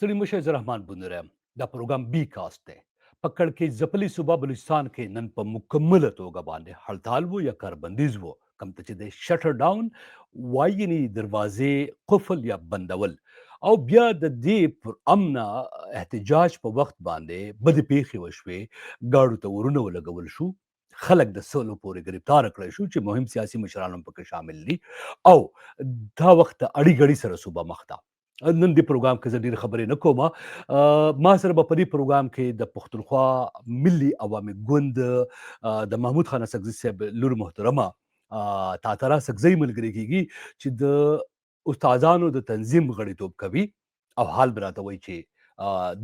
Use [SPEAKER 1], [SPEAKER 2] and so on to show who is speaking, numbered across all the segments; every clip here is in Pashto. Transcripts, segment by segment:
[SPEAKER 1] ستړي مشه زه رحمان بندر یم. دا پروګرام بي کاست دی. په کړکېچ ځپلي صوبه بلوچستان کې نن په مکمله توګه باندې هړتال و یا کاربندیز و، کوم ته چې د شټر ډاون وایي، یعنې دروازې قفل یا بندول، او بیا د دې پر امنه احتجاج په وخت باندې بدې پیښې وشوې، ګاډو ته ورونه ولګول شو، خلک د سلو پورې ګرفتاره کړی شو چې مهم سیاسي مشران هم پکې شامل دي، او دا وخت اړي ګړي سره صوبه مخ ته. نن دې پروګرام کې زه ډېرې خبرې نه کوم. ما سره به په دې پروګرام کې د پښتونخوا ملي عوامي ګوند د محمود خان اسحق زي صاحب لور محترمه تاتره اسحق زي ملګرې کېږي، چې د استادانو د تنظیم غړیتوب کوي، او حال به راته وایي چې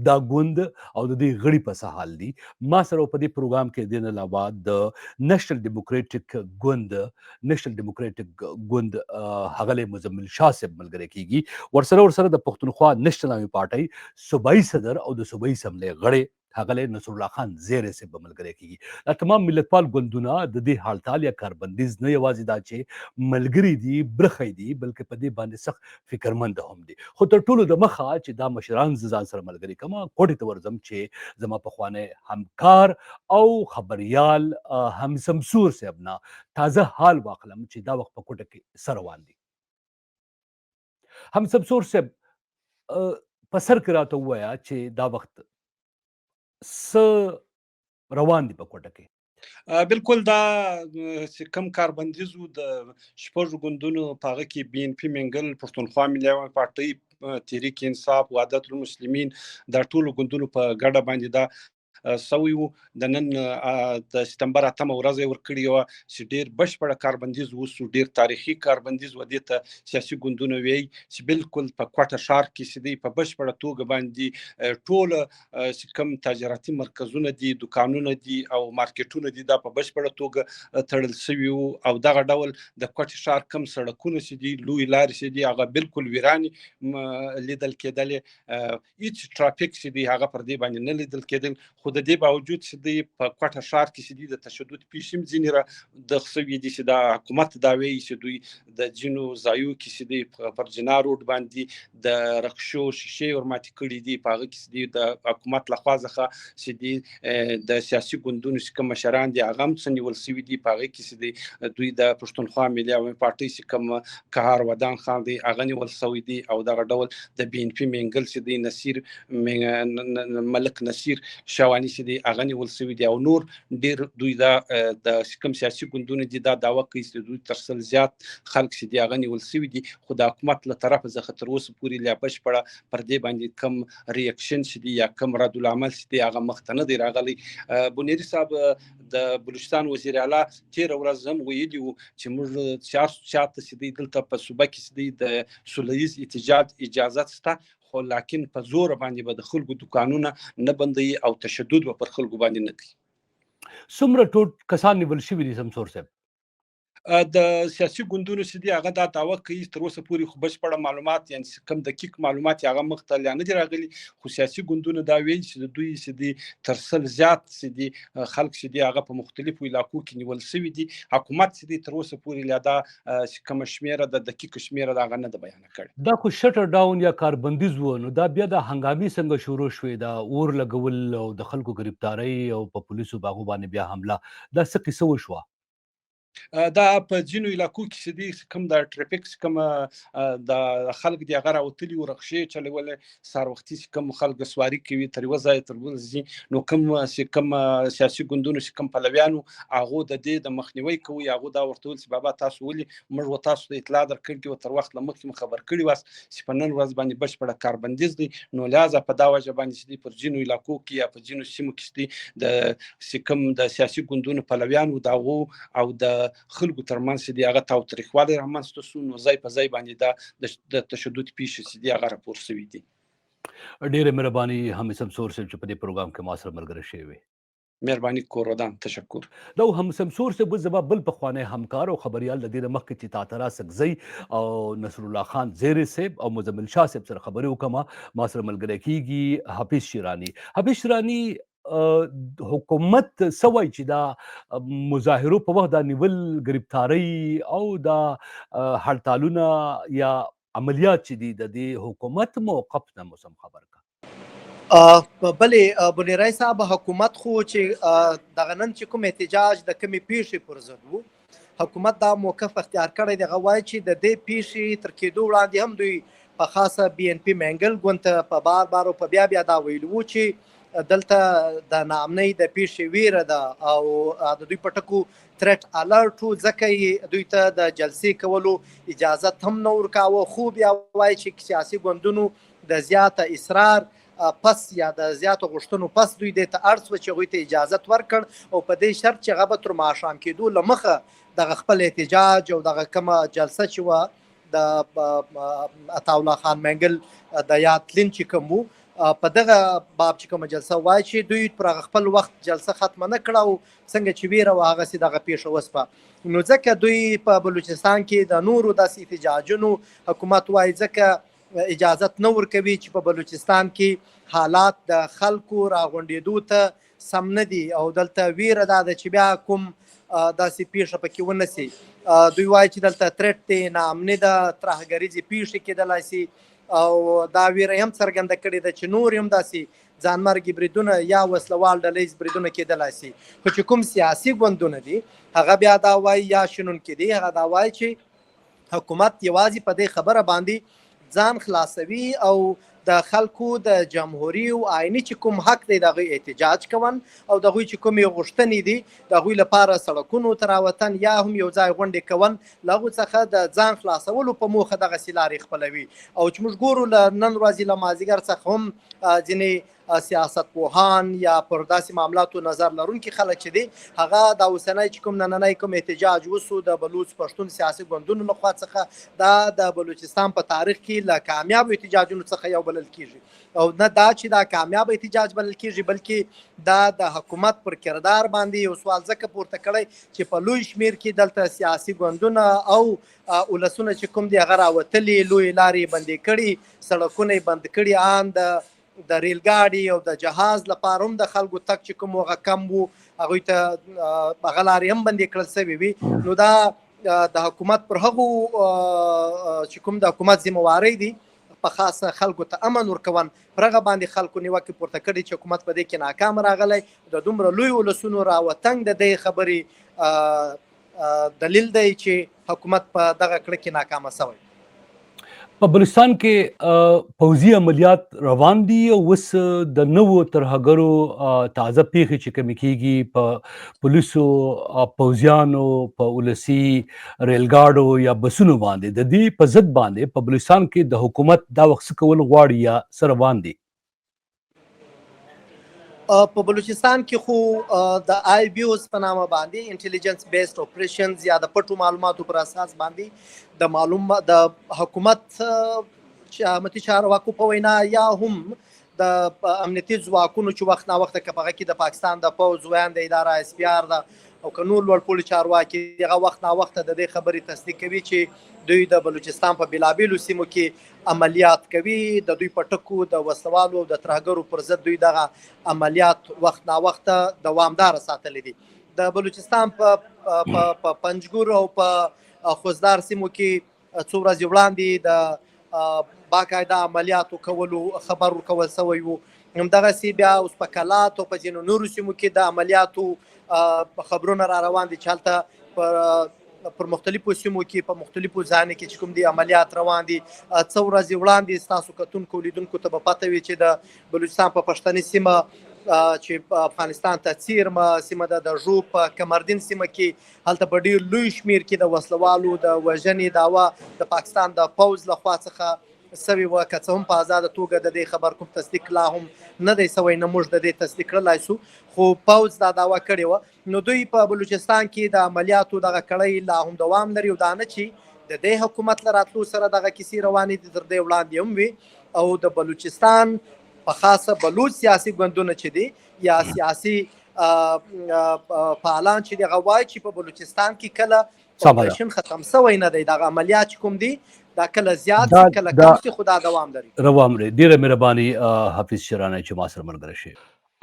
[SPEAKER 1] دا ګوند او د دې غړي په څه حال دي. ما سره په دې پروګرام کې د نه علاوه د نېشنل ډیموکریټک ګوند ښاغلی مزمل شاه صاحب ملګری کېږي، ورسره د پښتونخوا نېشنل عوامي پارټۍ صوبایي صدر او د صوبایي اسمبلۍ غړی ښاغلی نصرالله خان زیری صاحب به ملګری کېږي. دا تمام ملتپال ګوندونه د دې هړتال یا کاربندیز نه یوازې دا چې ملګري دي، برخی دي، بلکې په دې باندې سخت فکرمند هم دي. خو تر ټولو د مخه چې دا مشران زه ځان سره ملګري کړم، کوټې ته ورځم چې زما پخوانی همکار او خبریال همسمسور صاحب نه تازه حال واخلم چې دا وخت په کوټه کې څه روان دي. همسمسور صاحب، په سر کې راته ووایه چې دا وخت څه روان دي په کوټه کې؟
[SPEAKER 2] بالکل دا چې کم کاربندیز و د شپږو ګوندونو په هغه کې بي ان پي منګل، پښتونخوا ملي عوامي پارټۍ، تحریک انصاف، وحدت المسلمین، دا ټولو ګوندونو په ګډه باندې دا سوی و. د نن د سپتمبر 8 ورځ یې ورکړې وه چې ډېر بشپړه کاربندیز وسو، ډېر تاریخي کاربندیز و. دې ته سیاسي ګوندونه وایي چې بالکل په کوټه ښار کې چې دی په بشپړه توګه باندې ټوله چې کوم تجارتي مرکزونه دي، دوکانونه دي او مارکیټونه دي، دا په بشپړه توګه تړل شوي وو. او دغه ډول د کوټې ښار کم سړکونه چې دي، لوی لارې چې دي، هغه بالکل ویرانې لیدل کېدلې. هیڅ ټرافیک چې دی هغه پر دې باندې نه لیدل کېدل. خو د دې باوجود چې دی په کوټه ښار کې چې دی د تشدد پیښې هم ځینې را دغ شوي دي چې دا حکومت دا وایي چې دوی د ځینو ځایو کې چې دی پر جنا روډ باندې د رخشو شیشې ورماتې کړي دي، په هغه کې چې دی د حکومت لخوا څخه چې دی د سیاسي ګوندونو چې کوم مشران دي هغه هم څه نیول شوي دي. په هغه کې چې دی دوی د پښتونخوا ملي عوامي پارټۍ چې کوم قهار ودان خان دی هغه نیول شوی دی، او دغه ډول د بي ان پي منګل چې دی نصیر ملک نصیر شواني چې دی هغه نیول شوي دي، او نور ډېر دوی دا د کوم سیاسي ګوندونه دي دا دعوه کوي چې دوی تر سل زیات خلک چې دي هغه نیول شوي دي. خو د حکومت له طرفه څخه تر اوسه پورې لا بشپړه پر دې باندې کم ریاکشن چې دی یا کم رد العمل چې دی هغه مخته نه دی راغلی. بنيري صاحب د بلوچستان وزیر اعلی تیر ورځ هم ویلي وو چې موږ چاته چې دی دلته په صوبه کې چې دی د سوله ییز احتجاج اجازت شته، خو لکن په زور باندې به د خلکو دوکانونه نه بندوي او تشدد به پر خلکو باندې نه کوي.
[SPEAKER 1] څومره ټول کسان نیول شوي دي شمسور صاحب؟
[SPEAKER 2] د سیاسي ګوندونو چې دي هغه دا دعوه کوي، تر اوسه پورې خو بشپړه معلومات یعنې کم دقیق معلومات هغه مخته لا نه دي راغلي. خو سیاسي ګوندونه دا وایي چې دوی چې دي تر سل زیات چې دي خلک چې دي هغه په مختلفو علاقو کې نیول شوي دي. حکومت چې دي تر اوسه پورې لا دا کومه شمیره د دقیق شمیره د هغه نه ده بیان کړې.
[SPEAKER 1] دا خو شټر ډاون یا کاربندیز و، نو دا بیا د هنګامي څنګه شروع شوې؟ دا اور لګول او د خلکو گرفتارۍ او په پولیسو باغو باندې بیا حمله، دا څه قصه وشوه؟
[SPEAKER 2] دا په ځینو علاقو کې چې دي کوم د ټریفیک کوم د خلک دی هغه راوتلي و، رخصې چلولې، سهار وختي چې کوم خلک سواري کوي تر یوه ځایه تر بل ځي، نو کوم سیاسي ګوندونو چې کوم پلویانو هغو د دې د مخنیوي کوي، هغو دا ورته ویل چې بابا تاسو ولې موږ تاسو ته اطلاع درکړې وه، تر وخت له مخکې مو خبر کړي واست چې په نن ورځ باندې بشپړه کاربندیز دی. نو لهذا په دا وجه باندې چې دی پر ځینو علاقو کې یا په ځینو سیمو کې چې دی د کوم د سیاسي ګوندونو پلویانو د هغو او د خلکو ترمنځ چې دی هغه تاوتریخوالی رامنځته شو، نو ځای په ځای باندې دا د تشدد پیښې چې دی هغه راپور شوي دي.
[SPEAKER 1] ډېره مهرباني هم شمسور صاحب چې په دې پروګرام کې ما سره ملګری شوی وې.
[SPEAKER 2] مهرباني کورودان، تشکر.
[SPEAKER 1] دا هم شمسور صاحب زما بل پخوانی همکار او خبریال د دې نه مخکې چې تاتره اسحق زي او نصرالله خان زیری صاحب او مزمل شاه صاحب سره خبرې وکړم، ما سره ملګری کېږي حفیظ شیراني. حفیظ شیراني، حکومت څه وایي چې دا مظاهرو په وخت دا نیول، ګرفتارۍ او دا هړتالونه یا عملیات چې دي د دې حکومت موقف نه موسم خبر کا؟
[SPEAKER 3] بلې بونیری صاحب حکومت خو چې دغه نن چې کوم احتجاج د کومې پیښې پر ضد و حکومت دا موقف اختیار کړی دی هغه وایي چې د دې پیښې تر کېدو وړاندې هم دوی په خاصه بي ان پي مینګل ګوند ته په بار او په بیا دا ویلي وو چې دلته د ناامنۍ د پیښې ویره ده او د دوی په ټکو تھریټ الرټ و ځکه یې دوی ته د جلسې کولو اجازت هم نه ورکاوه خو بیا وایي چې سیاسي ګوندونو د زیاته اصرار پس یا د زیاتو غوښتنو پس دوی دې ته اړ شوه چې هغوی ته اجازت ورکړ او په دې شرط چې هغه به تر ماښام کېدو له مخه دغه خپل احتجاج او دغه کومه جلسه چې وه د عطاالله خان مینګل د یاد تلین چې کوم و په دغه باب چې کومه جلسه وایي چې دوی پر هغه خپل وخت جلسه ختمه نه کړه او څنګه چې ویره وه هغسې دغه پیښه وسپه نو ځکه دوی په بلوچستان کې د نورو داسې احتجاجونو حکومت وایي ځکه اجازت نه ورکوي چې په بلوچستان کې حالات د خلکو راغونډېدو ته سم نه دي او دلته ویره دا ده چې بیا کوم داسې پیښه پکې ونه سي دوی وایي چې دلته تھریټ دی ناامني ده ترهګریزې پیښې کېدلی سي او دا ویره هم څرګنده کړې ده چې نور هم داسې ځانمرګي بریدونه یا وسلوال ډله ییز بریدونه کېدلی سي خو چې کوم سیاسي ګوندونه دي هغه بیا دا وایي یا شنونکي دي هغه دا وایي چې حکومت یوازې په دې خبره باندې ځان خلاصوي او د خلکو د جمهوري او آئیني چې کوم حق دی د هغوی احتجاج کوون او د هغوی چې کومې غوښتنې دي د هغوی لپاره سړکونو ته راوتن یا هم یو ځای غونډې کوون له هغو څخه د ځان خلاصولو په موخه دغسې لارې خپلوي او چې موږ ګورو له نن ورځې له مازدیګر څخه هم ځینې سیاستپوهان یا پر داسې معاملاتو نظر لرونکي خلک چې دي هغه دا اوسنی چې کوم نننی کوم احتجاج وسو د بلوچ پښتون سیاسي ګوندونو لخوا څخه دا د بلوچستان په تاریخ کې له کامیابو احتجاجونو څخه یو بلل کیږي او نه دا چې دا کامیاب احتجاج بلل کیږي بلکې دا د حکومت پر کردار باندې یو سوال ځکه پورته کړی چې په لوی شمیر کې دلته سیاسي ګوندونه او ولسونه چې کوم دي هغه راوتلي لوی لارې بندې کړي سړکونه یې بند کړي ان د ریل ګاډي او د جهاز لپاره هم د خلکو تک چې کوم هغه کم وو هغوی ته هغه لارې هم بندې کړل سوي وي نو دا د حکومت پر هغو چې کوم د حکومت ذمهوارۍ دي په خاصه خلکو ته امن ورکون پر هغه باندې خلکو نیوکې پورته کړي چې حکومت په دې کې ناکام راغلی د دومره لوی ولسونو راوتنګ د دې خبرې دلیل دی چې حکومت په دغه کړه کې ناکامه شوی
[SPEAKER 1] په بلوچستان کې پوځي عملیات روان دي او اوس د نوو ترهګرو تازه پیښې چې کومې کېږي په پولیسو پوځیانو په ولسي ریل ګاډو یا بسونو باندې د دې په ضد باندې په بلوچستان کې د حکومت دا وخت څه کول غواړي یا څه روان دي
[SPEAKER 3] په بلوچستان کې خو د آی بی اوز په نامه باندې انټيليجنس بیسډ اپریشنز یا د پټو معلوماتو پر اساس باندې د حکومت چې امنیتي چارواکو په وینا یا هم د امنیتي ځواکونو چې وخت نا وخت په هغه کې د پاکستان د پوځ ویان د اداره اس پی آر ده او که نور لوړپوړي چارواکي هغه وخت نا وخت د دې خبرې تصدیق کوي چې دوی د بلوچستان په بېلابېلو سیمو کې عملیات کوي د دوی په ټکو د وسلوالو او د ترهګرو پر ضد دوی دغه عملیات وخت نا وخت دوامداره ساتلي دي د بلوچستان په پنجګور او په خوزدار سیمو کې څو ورځې وړاندې د باقاعده عملیاتو کولو خبر ورکول سوی و همدغسې بیا اوس په کلات او په ځینو نورو سیمو کې د عملیاتو خبرونه را روان دي چې هلته پر مختلفو سیمو کې په مختلفو ځایونو کې چې کوم دي عملیات روان دي څو ورځې وړاندې ستاسو کتونکو لیدونکو ته به پته وي چې د بلوچستان په پښتني سیمه چې افغانستان ته څیرمه سیمه ده د ژوب په کمردین سیمه کې هلته په ډېر لوی شمیر کې د وسلوالو د وژنې دعوه د پاکستان د پوځ لخوا څخه سوي وه که څه هم په ازاده توګه د دې خبر کوم تصدیق لا هم نه دی سوی نه موږ د دې تصدیق کړلی سو خو پوځ دا دعوه کړې وه نو دوی په بلوچستان کې د عملیاتو دغه کړۍ لا هم دوام لري او دا نه چې د دې حکومت له راتلو سره دغه کیسې روانې دي تر دې وړاندې هم وي او د بلوچستان په خاصه بلوچ سیاسي ګوندونه چې دي یا سیاسي فعالان چې دي هغه وایي چې په بلوچستان کې کله اپریشن ختم سوی نه دی دغه عملیات چې کوم دي دا کله زیات کله کم چې خدا دوام لري
[SPEAKER 1] ډیره مهرباني حافظ شیرانی چې ما سره ملګری شي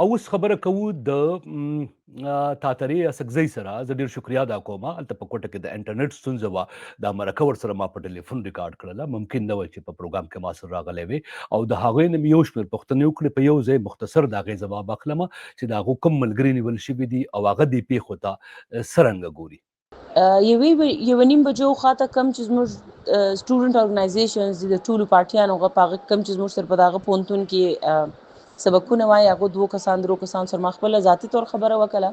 [SPEAKER 1] او اوس خبره کوو د تاترې اسکزۍ سره. زه ډېر شکریا ادا کوم. هلته په کوټه کې د انټرنیټ ستونزه وه. دا مرکه ورسره ما په ټلیفون ریکارډ کړله. ممکن نه وه چې په پروګرام کې ما سره راغلی وې، او د هغوی نه مې یو شمېر پوښتنې وکړې. په یو ځای مختصر د هغې ځواب اخلمه چې د هغو کوم ملګري نیول شوي دي او هغه دې پیښو ته څرنګه ګوري.
[SPEAKER 4] یوه نیم بجو خواته کم چې زموږ سټوډنټ ارګنایزیشنز دي د ټولو پارټیانو هغه په هغه کم چې زموږ سره په دغه پوهنتون کې سبقونه وایي، هغو درو کسانو سره ما خپله ذاتي طور خبره وکړه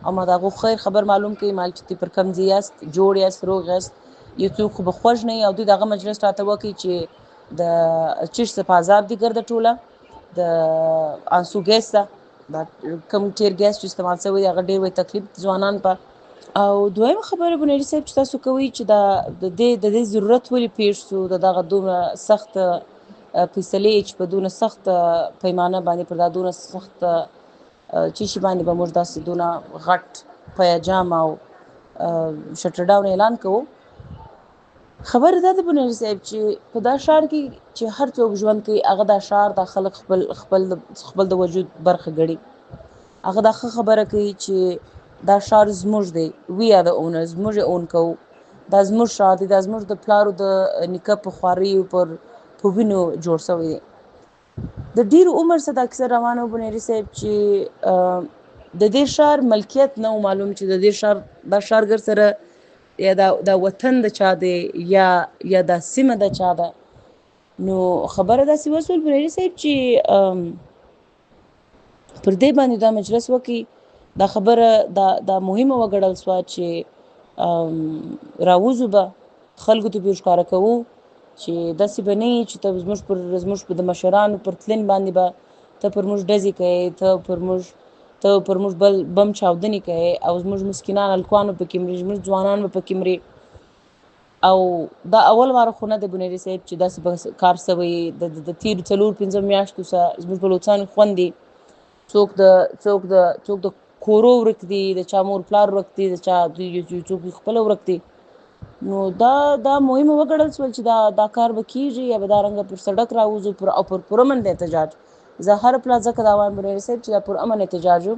[SPEAKER 4] او ما د هغو خیر خبر معلوم کړي، مال چې تاسو پر کوم ځای یاست، جوړ یاست، روغ یاست، یو څوک خو به خوږ نه وي او دوی دغه مجلس راته وکړي چې د چشت څخه عذاب دي ګرده ټوله د انسو ګیس ته دا کوم ټیر ګیس چې استعمال شوی دی هغه ډېر وایي تکلیف ځوانان په. او دویمه خبره بنیادي صاحب چې تاسو کوئ چې د دې ضرورت ولې پیښ شو، د دغه دومره سخت فیصلې چې په دونه سخت پیمانه باندې پر دا دونه سخت چې شي باندې به موږ داسې دونه غټ پیاجام او شټر ډاون اعلان کوو. خبره دا ده بنیادي صاحب چې په دا ښار کې چې هر څوک ژوند کوي هغه دا ښار دا خلک خپل د وجود برخه ګڼي. هغه دا ښه خبره کوي چې دا ښار زموږ دی، وی آر د اونرز، موږ یې اون کوو، دا زموږ ښار دی، دا زموږ د پلارو د نیکه په خواریو په وینو جوړ شوی دی. د ډېر عمر څخه دا کیسه روانه وه بنیادي صاحب چې د دې ښار ملکیت نه و معلوم چې د دې ښار دا ښارګر سره یا دا وطن د چا دی یا دا سیمه د چا ده. نو خبره داسې وسول بنیادي صاحب چې پر دې باندې دا مجلس وکړي، دا خبره دا مهمه وګڼل سوه چې راوځو به خلکو ته به یې ښکاره کوو چې داسې به نه وي چې ته زموږ د مشرانو پر تلین باندې به ته پر موږ ډزې کوې، ته پر موږ بم چاودنې کوې او زموږ مسکینان هلکان به پکې مري، زموږ ځوانان به پکې مري. او دا اول واره خو نه دی بنیادي صاحب چې داسې به کار شوی. د تېرو 4-5 میاشتو څخه زموږ بلوڅان خوندي څوک د کورو ورک دي، د چا مور پلار ورک دي، د چا څوک خپله ورک دي. نو دا مهمه وګڼل شول چې دا کار به کېږي یا به دا رنګه پر سړک راوځو او پر پرامن د احتجاج. زه هر پلا ځکه دا وایم بنیادي صاحب چې دا پر امن احتجاج و،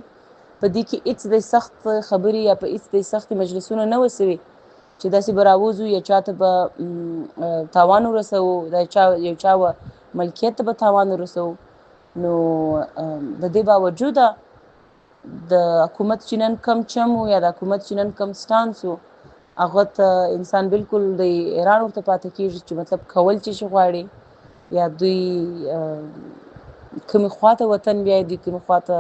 [SPEAKER 4] په دې کې هېڅ د سخت خبرې یا په هېڅ د سختې مجلسونه نه وه سوي چې داسې به راوځو یا چاته به تاوان ورسوو، یو چا ملکیت ته به تاوان ورسوو. نو د دې باوجوده د حکومت چې نن کم چم و یا د حکومت چې نن کم سټانس و، هغه ته انسان بالکل د ایران ورته پاتې کېږي چې مطلب کول چې شي غواړي یا دوی کومې خواته وطن بیایي، دوی کومې خواته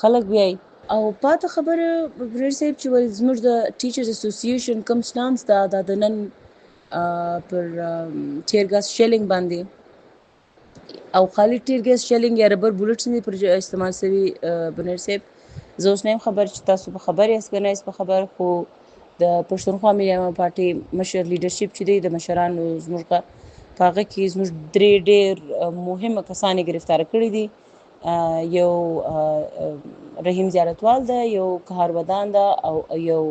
[SPEAKER 4] خلک بیایي. او پاته خبره بنیادي صاحب چې زموږ د ټیچرز اسوسییشن کوم سټانس ده دا د نن پر ټیر ګاز شیلینګ باندې او خالي ټیر ګاز شیلینګ یا ربر بولټس نه پر استعمال شوي. بنیادي صاحب زه اوس نه یم خبر چې تاسو په خبر یاست که نه یاست په خبر، خو د پښتونخوا ملي امام پارټي مشر لیډرشپ چې دی د مشرانو زموږ په هغه کې زموږ درې ډېر مهمه کسان یې ګرفتاره کړي دي. یو رحیم زیارتوال ده، یو قهر ودان ده او یو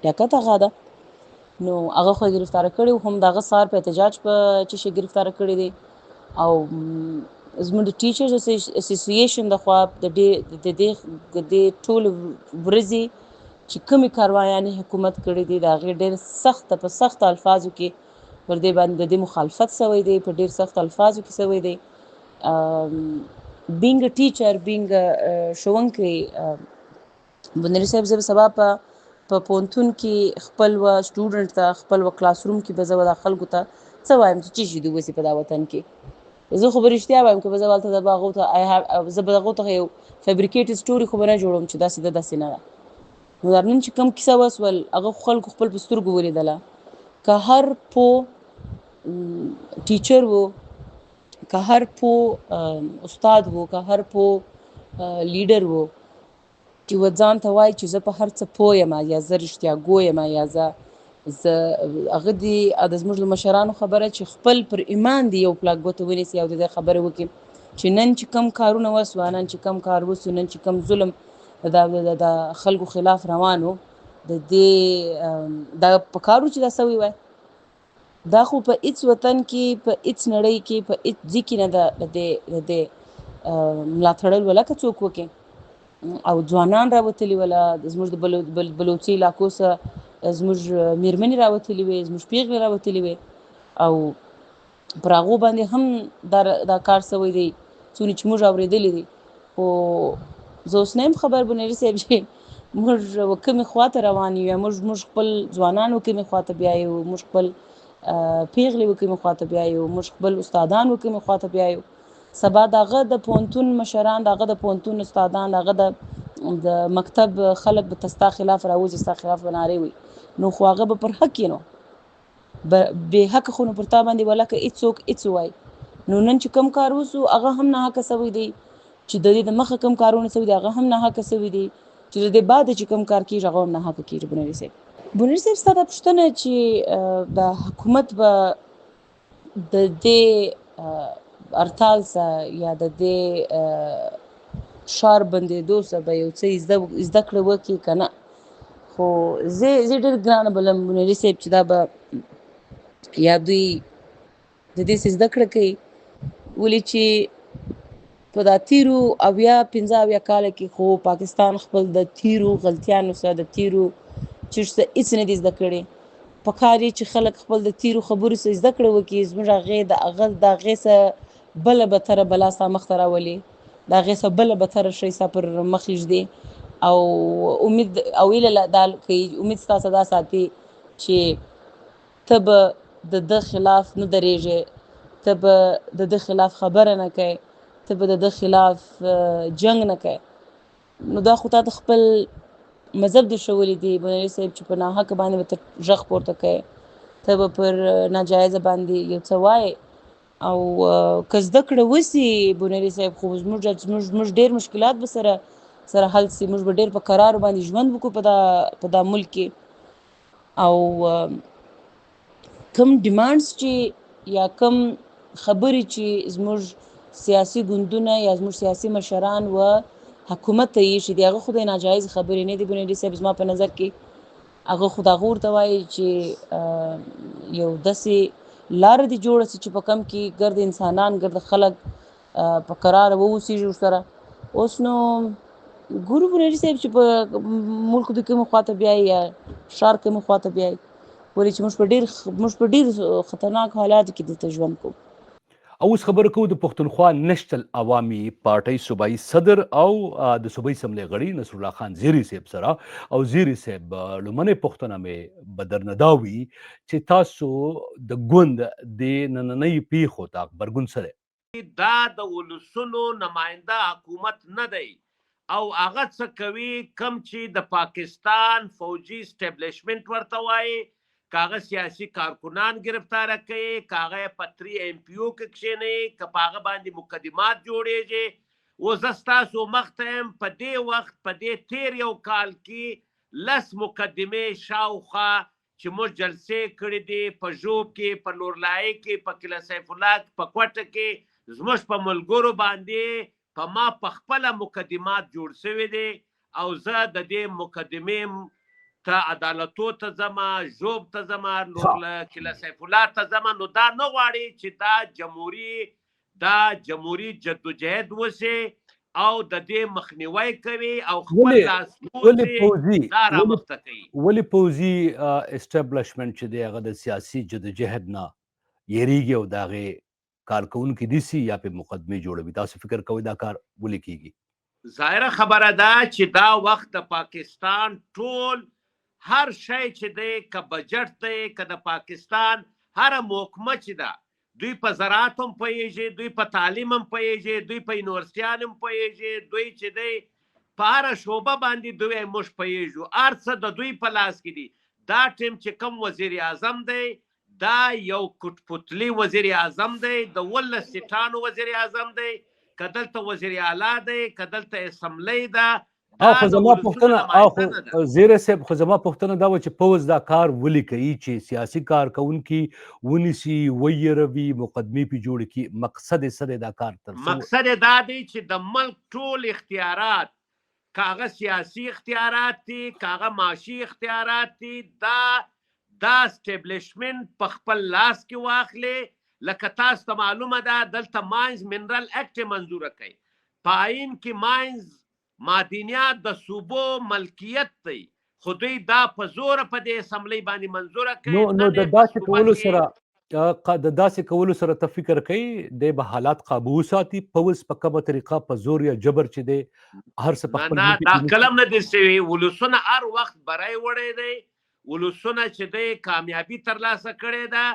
[SPEAKER 4] لیاقت اغا ده. نو هغه خو یې ګرفتاره کړي، هم د هغه سهار په احتجاج په چې شي ګرفتاره کړي دي. او زموږ د ټیچرز اسوسییشن د خوا د دې ټولو ورځې چې کومې کاروایانې حکومت کړي دي د هغې ډېر په سخت الفاظو کې پر دې باندې د دې مخالفت شوی دی، په ډېر سخت الفاظو کې شوی دی. بینګ ټیچر بینګ ښوونکی بنیادي صاحب زه به سبا په پوهنتون کې خپل و سټوډنټ ته خپل و کلاس روم کې به زه دا خلکو ته څه وایم چې څه شي دي وسې په دا وطن کې. زه خو به رښتیا وایم که به زه هلته زه به هغو ته یو فیبریکیټډ سټوري خو به نه جوړوم چې داسې ده داسې نه ده. نو دا نن چې کوم کیسه وسول هغه خلکو خپل په سترګو ولیدله. که هر پوه ټیچر و، که هر پوه استاد و، که هر پوه لیډر و چې و ځان ته وایي چې زه په هر څه پوه یم یا زه رښتیا ګو یم یا زه هغه دي د زموږ د مشرانو خبره چې خپل پر ایمان دي یو پلاک ګوته ونیسي او د دې خبرې وکړي چې نن چې کم کارونه وسوه، نن چې کم کار وسو، نن چې کم ظلم د خلکو خلاف روانو، د دې دا په کارو چې دا سوی وای دا خو په هېڅ وطن کې په هېڅ نړۍ کې په هېڅ ځای کې نه ده د دې ملاتړل ولکه څوک وکړي. او ځوانان راوتلي ولا زموږ د بلوچي علاقو څخه زموږ میرمنې راوتلي وې، زموږ پیغلې راوتلي وې او پر هغو باندې هم دا کار سوی دی څونه چې موږ اورېدلی دي. خو زه اوس نه یم خبر بنیري صاحب چې موږ کومې خواته روان یو یا موږ خپل ځوانان کومې خواته بیایو، موږ خپل پیغلې کومې خواته بیایو، موږ خپل استادان کومې خواته بیایو. سبا دغه د پوهنتون مشران، دغه د پوهنتون استادان، دغه د مکتب خلک به ستا خلاف راوځي، ستا خلاف به نارې وي، نو خو هغه به پر حق یې نو بې حقه خو نو پر تا باندې ولکه هېڅوک هېڅ ووایي. نو نن چې کوم کار وسو هغه هم نه حقه سوی دی، چې د دې د مخه کوم کارونه سوي دي هغه هم نه حقه سوي دي، چې د دې بعد چې کوم کار کېږي هغه هم نه حقه کېږي. بنیري صاحب ستا دا پوښتنه چې د حکومت به د دې هړتال څخه یا د دې ښار بندېدو څخه به یو څه زده کړه وکړي که نه، خو زه ډېر ګرانه بلم بنیري صاحب چې دا به یا دوی د دې څه زده کړه کوي، ولې چې په دا تیرو 15 کاله کې خو پاکستان خپل د تیرو غلطیانو څخه د تیرو چیز څخه هېڅ نه دي زده کړي. پکار یې چې خلک خپل د تیرو خبرو څخه زده کړه وکړي، زموږ هغې د هغې څخه بله بدتره بلا ستا مخ ته راولي، د هغې څخه بله بدتره شی ستا پر مخ ږدي او امید او هیله دا کوي، امید ستا څخه دا ساتي چې ته به د ده خلاف نه درېږې، ته به د ده خلاف خبره نه کوې، ته به د ده خلاف جنگ نه کوې. نو دا خو تا د خپل مذهب دې ښولی دی بنیري صاحب چې په ناحقه باندې به ته غږ پورته کوې، ته به پر ناجایزه باندې یو څه وایې. او که زده کړه وسي بنیري صاحب خو زموږ ډېر مشکلات به سره حل سي، موږ به ډېر په قرارو باندې ژوند وکړو په دا ملک کې. او کم ډیمانډس چې یا کم خبرې چې زموږ سیاسي ګوندونه یا زموږ سیاسي مشران و حکومت ته یې شي دي، هغه خو د ناجایز خبرې نه دي بنیري صاحب. زما په نظر کې هغه خو د هغه ورته وایي چې یو داسې لاره دې جوړه شي چې په کم کې ګرد انسانان ګرد خلک په قراره واوسېږي ورسره. اوس نو ګورو بنیري صاحب چې په ملک د کومې خواته بیایي یا ښار کومې خواته بیایي، ولې چې موږ په ډېر خطرناک حالاتو کې دلته ژوند کوو.
[SPEAKER 1] اوس خبره کوو د پښتونخوا نشتل عوامي پارټۍ صوبایي صدر او د صوبایي اسمبلۍ غړي نصرالله خان زیري صاحب سره. او زیري صاحب لومړنۍ پوښتنه مې به درنه دا وي چې تاسو د ګوند د نننۍ پیښو ته غبرګون څه دی؟
[SPEAKER 5] دا د ولسونو نماینده حکومت نه دی او هغه څه کوي کم چې د پاکستان فوجي اسټابلیشمنټ ورته وایي، کاغه سیاسي کارکنان گرفتاره کوي، کاغه پتری ایم پی او کې کښېنوي، که په هغه باندې مقدمات جوړیږي. اوس زه ستاسو مخ ته یم، په دې وخت په دې تیر یو کال کې 10 مقدمې شاوخوا چې موږ جلسې کړې دي په ژوب کې، په نورلایي کې، په کله سیف الله په کوټه کې، زموږ په ملګرو باندې په ما په خپله مقدمات جوړ شوي دي او زه د دې مقدمې ته عدالتو ته ځمه، ژوب ته ځمه، کله سیف الله ته ځمه. نو دا نه غواړي چې دا جمهوري جدوجهد وسي او د دې مخنیوی کوي او خپل لاسپوڅ دا رامخته کوي.
[SPEAKER 1] ولې پوځي اسټابلیشمنټ چې دی هغه د سیاسي جدوجهد نه یریږي او د هغې کارکوونکي نیسي یا پرې مقدمې جوړوي؟ تاسو فکر کوئ دا کار ولې کیږي؟
[SPEAKER 5] ظاهره خبره ده چې دا وخت د پاکستان ټول هر شی چې دی، که بجټ دی، که د پاکستان هره محکمه چې ده، دوی په زراعت هم پوهېږي، دوی په تعلیم هم پوهېږي، دوی په یونیورسټیان هم پوهېږي، دوی چې دی په هره شعبه باندې دوی موږ پوهېږو، هر څه د دوی په لاس کې دي. دا ټیم چې کوم وزیر اعظم دی دا یو کټپوتلي وزیر اعظم دی، د 19 سیټانو وزیر اعظم دی، که دلته وزیر اعلی دی، که دلته اسمبلی ده.
[SPEAKER 1] خو زما پوښتنه زیری صاحب، خو زما پوښتنه دا وه چې پوځ دا کار ولې کوي چې سیاسي کارکوونکي ونیسي، ویروي، مقدمې پې جوړې کړي؟ مقصد یې څه دی دا کار؟
[SPEAKER 5] مقصد یې دا دی چې د ملک ټول اختیارات، که هغه سیاسي اختیارات دي، که هغه معاشي اختیارات دي، دا اسټابلیشمنټ په خپل لاس کې واخلي. لکه تاسو ته معلومه ده دلته ماینز منرل اکټ منظوره کوي، په آئین کې ماینز معدنیات د صوبو ملکیت دی، خو دوی دا په زوره په دې اسمبلی باندې منظوره کوي.
[SPEAKER 1] نو د داسې کولو سره ته فکر کوي دی به حالات قابو وساتي، پوځ په کومه طریقه په زور یا جبر چې دی هر څه په خپل
[SPEAKER 5] نه دا کلم نه دي سوي. ولسونه هر وخت برای وړی دی، ولسونه چې دی کامیابي ترلاسه کړې ده،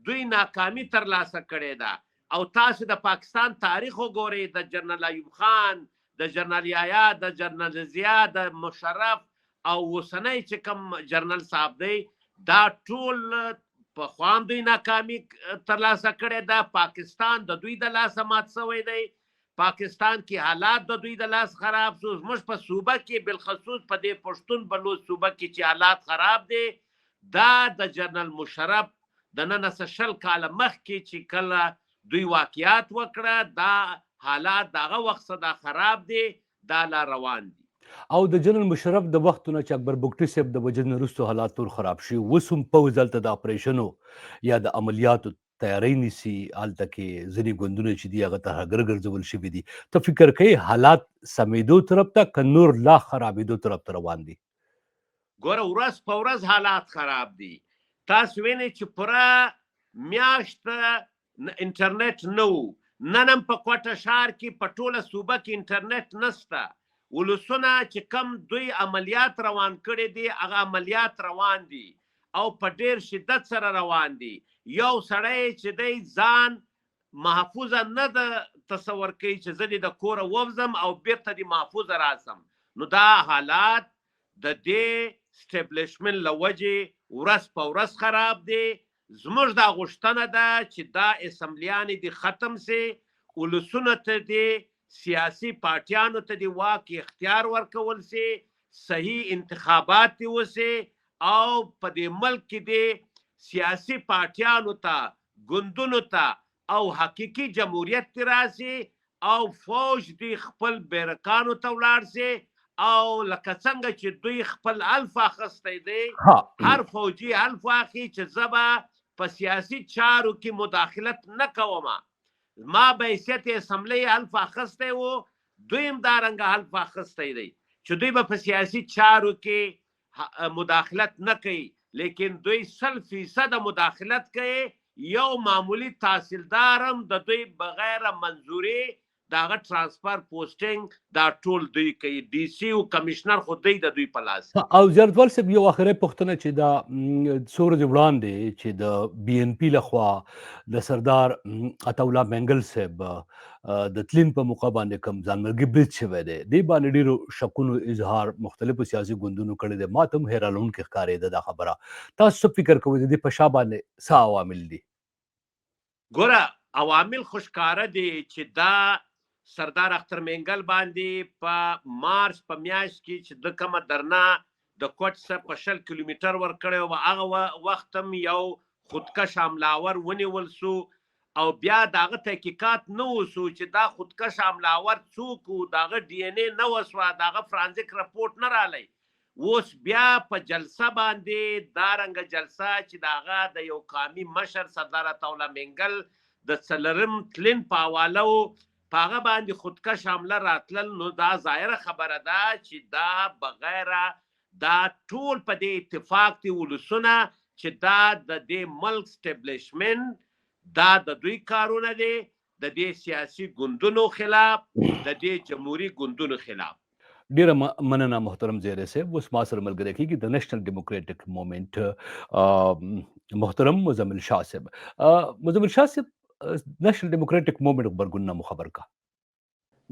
[SPEAKER 5] دوی ناکامي ترلاسه کړې ده. او تاسو د پاکستان تاریخ وګورئ، د جنرال ایوب خان، د جنرال یحیی، د جنرال ضیاء، د مشرف او اوسنی چې کوم جنرال صاحب دی، دا ټول پخوا هم دوی ناکامي ترلاسه کړې ده. پاکستان د دوی د لاسه مات شوی دی، پاکستان کې حالات د دوی د لاس خراب شو. زموږ په صوبه کې بالخصوص په دې پښتون بلوچ صوبه کې چې حالات خراب دي، دا د جنرال مشرف د نن څخه 20 کاله مخکې چې کله دوی واقعیات وکړه، دا حالات دغه وخت څخه خراب دي، دا لا روان دي.
[SPEAKER 1] او د جنرال مشرف د وختونه چې اکبر بګټي صاحب د وجې نه وروسته حالات ټول خراب شي، اوس هم پوځ هلته د اپریشنو یا د عملیاتو تیاری نیسي، هلته کې ځینې ګوندونه چې دي هغه ترهګر ګرځول شوي دي. ته فکر کوې حالات سمېدو طرف ته که نور لا خرابېدو طرف ته روان دي؟
[SPEAKER 5] ګوره ورځ په ورځ حالات خراب دي. تاسو وینئ چې پوره میاشت انټرنیټ نه و، نن هم په کوټه ښار کې په ټوله صوبه کې انټرنیټ نشته. ولسونه چې کم دوی عملیات روان کړي دي، هغه عملیات روان دي او په ډیر شدت سره روان دي. یو سړی چې دی ځان محفوظه نه ده تصور کوي چې زه دې د کوره ووځم او بیرته دې محفوظه راسم. نو دا حالات د دې سټیبلیشمنټ له وجې ورځ په ورځ خراب دي. زموږ دا غوښتنه ده چې دا اسمبلیانې دې ختم سي، ولسونو ته دې سیاسي پارټیانو ته دې واک اختیار ورکول سي، صحیح انتخابات دې وسي او په دې ملک کې دې سیاسي پارټیانو ته، ګوندونو ته او حقیقي جمهوریت دې راسي او فوج دې خپل بیرکانو ته ولاړ سي. او لکه څنګه چې دوی خپل حلف اخیستی دی، هر فوجي حلف واخلي چې زه به په سیاسي چارو کې مداخلت نه کوم. ما به حیثیت اسمبلی حلف اخیستی و، دوی هم دارنګه حلف اخیستی دی چې دوی به په سیاسي چارو کې مداخلت نه کوي، لیکن دوی 100% مداخلت کوي. یو معمولی تحصیلدار هم د دوی بغیر منظوري داغه ترانسفر پوسټینګ دا ټول دوی کوي. ډي سي او کمشنر خو دوی د دوی په لاس.
[SPEAKER 1] او زیارتوال صاحب یو اخري پوښتنه چې دا څو ورځې وړاندې چې د بي ان پي لخوا د سردار عطاالله منګل صاحب د تلین په موقع باندې کوم ځانمرګي بریټ شوی دی، دې باندې ډېرو شکونو اظهار مختلفو سیاسي ګوندونو کړی دی. ما ته هم حیرانوونکې ښکارېده دا خبره. تاسو څه فکر کوئ د دې په شا باندې څه عوامل دي؟
[SPEAKER 5] ګوره عوامل خو ښکاره دي چې دا سردار اختر منګل باندې په مارچ په میاشت کې چې د کومه درنا د کوټ څخه په 20 کیلومتر ورکړی و، هغه وخت هم یو خودکش حملاور ونیول سو او بیا داغه تحقیقات نه وسو چې دا خودکش حملاور څوک و، داغه ډي ان اے نه وسوه، داغه فرانزیک رپورټ نه رالی. اوس بیا په جلسه باندې دارنګه جلسه چې داغه د یو قومي مشر سردار عطاالله منګل د څلرم تلین په حواله و، په هغه باندې خودکش حمله راتلل. نو دا ظاهره خبره ده چې دا بغیر دا ټول په دې اتفاق دي ولسونه چې دا د دې ملک سټیبلیشمنټ دا د دوی کارونه دي، د دې سیاسي ګوندونو خلاف، د دې جمهوریت ګوندونو خلاف.
[SPEAKER 1] ډیره مننه محترم زیری صاحب. اوس ما سره ملګری کیږي د نیشنل ډیموکریټک موومنټ محترم مزمل شاه صاحب. مزمل شاه صاحب، نیشنل ډیموکریټک موومنټ خبرګون نه خبر کا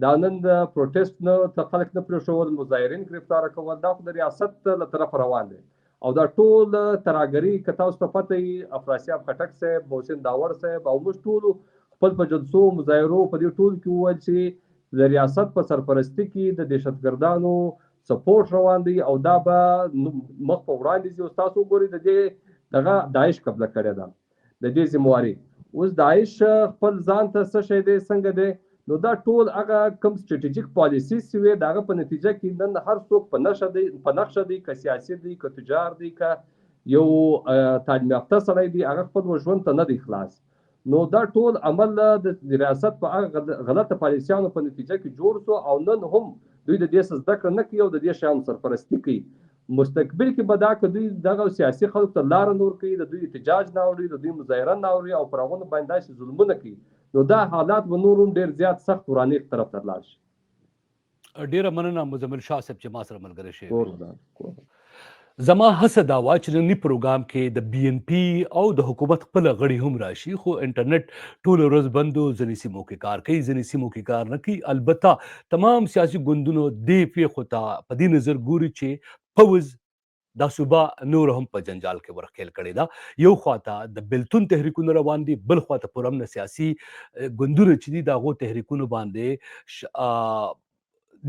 [SPEAKER 6] دا نن د پروټیسټ نه ته خلک نه پرېښول، مظاهرین گرفتار کول، دا خو د ریاست له طرف روان دی او دا ټول ترهګري که تاسو ته پته وي، افراسیاب خټک صاحب، محسن داور صاحب او موږ ټولو خپل په جلسو مظاهرو په دې ټول کې وویل چې د ریاست په سرپرستي کې د دهشتګردانو سپورټ روان دی او دا به مخ په وړاندې ځي. اوس تاسو وګورئ د دې دغه داعش قبله کړې ده، د دې ذمواري اوس داعش خپل ځان ته څه شی دی، څنګه دی. نو دا ټول هغه کوم سټریټیجیک پالیسیز چې وي د هغه په نتیجه کې نن هر څوک په نقشه دی، که سیاسي دی، که تجار دی، که یو تعلیم یافته سړی دی، هغه خپل ژوند ته نه دی خلاص. نو دا ټول عمل د ریاست په هغه غلطه پالیسیانو په نتیجه کې جوړ شو او نن هم دوی د دې څه زده کړه نه کوي او د دې شیانو سرپرستي کوي. مستقبل کې به دا که دوی دغه سیاسي خلکو ته لاره نور کوي، د دوی احتجاج نه اوري، د دوی مظاهره نه اوري او پر هغوی باندې داسې ظلمونه کوي، نو دا حالات به نور هم ډېر زیات سخت ورانې طرف ته لاړ شي.
[SPEAKER 1] ډیره مننه مزمل شاه صاحب چې ما سره ملګری شوي.
[SPEAKER 6] کور ده
[SPEAKER 1] زما هڅه دا وه چې ننني پروګرام کې د بي ان پي او د حکومت خپل غړي هم راشي، خو انټرنیټ ټول ورځ بند و، ځینې سیمو کې کار کوي، ځینې سیمو کې کار نه کوي. البته تمام سیاسي ګوندونو دې پیښو ته په دې نظر ګوري چې پوځ دا صوبه نور هم په جنجال کې ورخیل کړې ده. یو خواته د بلتون تحریکونه روان دي، بل خواته پرامن سیاسي ګوندونه چې دي د هغو تحریکونو باندې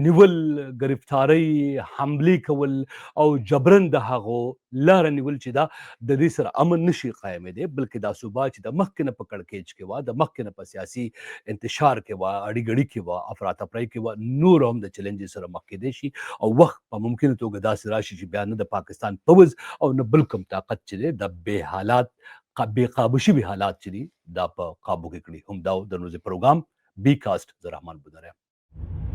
[SPEAKER 1] نیول، گرفتاری، حملې کول او جبرن د هغو لاره نیول چې دا د دې سره امن نشي قایمېدی، بلکې دا صوبه چې د مخکې نه په کړکېچ کې وه، د مخکې نه په سیاسي انتشار کې وه، اړیګړي کې وه، افراتفرۍ کې وه، نور هم د چیلنجز سره مخ کېدی شي او وخت په ممکنه توګه داسې راشي چې بیا نه د پاکستان پوځ او نه بل کوم طاقت چې دی د بې قابو شوي حالات چې دي دا په قابو کې کړي. هم دا د ورځې پروګرام بی کاسټ زه رحمان بودریم.